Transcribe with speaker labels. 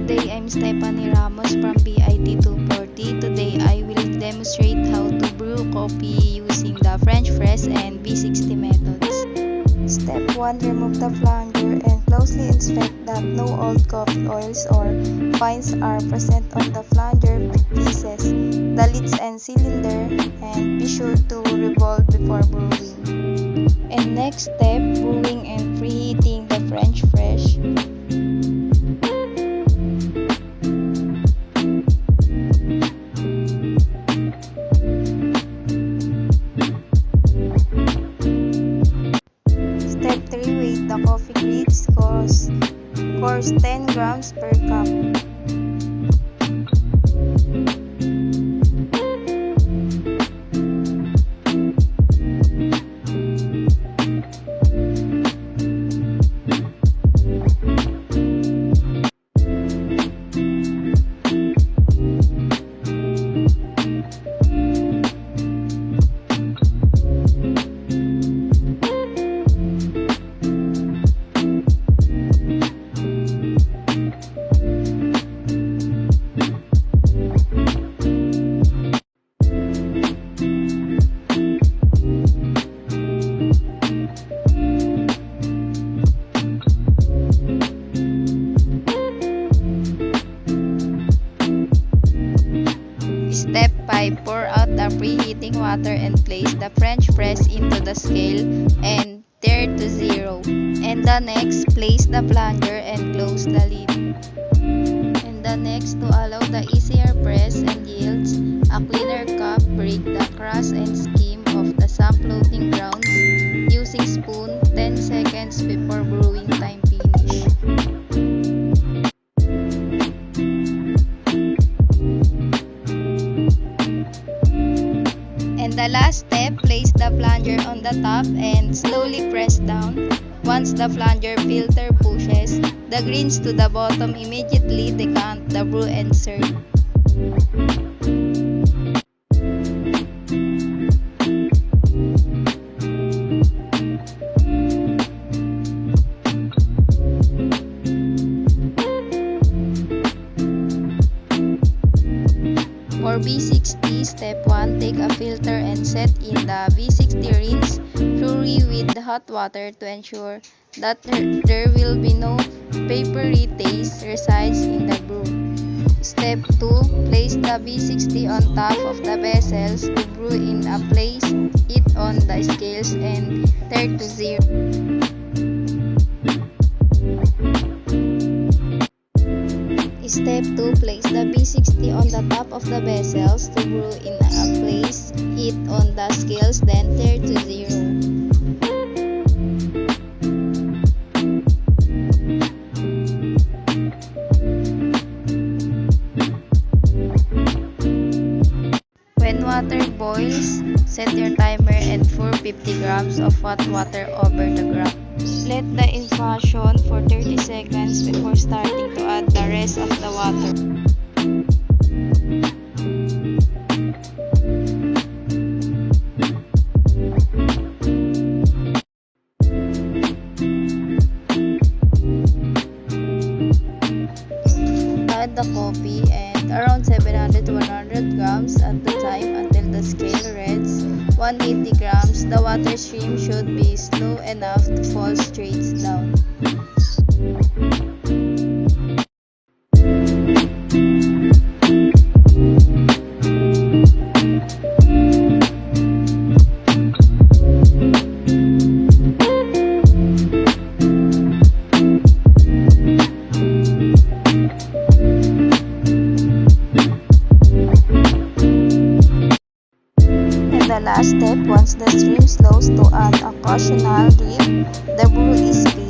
Speaker 1: Good day, I'm Stephanie Ramos from BIT 240. Today I will demonstrate how to brew coffee using the French press and V60 methods. Step 1. Remove the flanger and closely inspect that no old coffee oils or fines are present on the flanger pieces, the lids and cylinder, and be sure to revolve before brewing. And next step, brewing and preheating the French press. Step 3. Weight the coffee grits, coarse 10 grams per cup. Step 5. Pour out the preheating water and place the French press into the scale and tare to 0. And the next, place the flanger and close the lid. And the next, to allow the easier press and yields, a cleaner cup, break the crust and skim of the some floating grounds using spoon 10 seconds before brewing time finish. And the last step, place the flanger on the top and slowly press down. Once the flanger filter pushes the greens to the bottom, immediately decant the brew and serve. For V60, step 1, take a filter and set in the V60 rinse thoroughly with hot water to ensure that there will be no papery taste resides in the brew. Step 2, place the V60 on top of the vessels to brew in a place it on the scales and tare to 0. Step 2, place the V60 on the top of the vessels to brew in a place heat on the scales, then tare to 0. When water boils, set your timer and pour 50 grams of hot water over the ground. Let the infusion for 30 seconds before starting to add the rest of the water. Add the coffee and around 700 to 100 grams at the time until the scale reads 180 grams. The water stream should be slow enough to fall straight down. The last step, once the stream slows to an occasional drip, the brew is finished.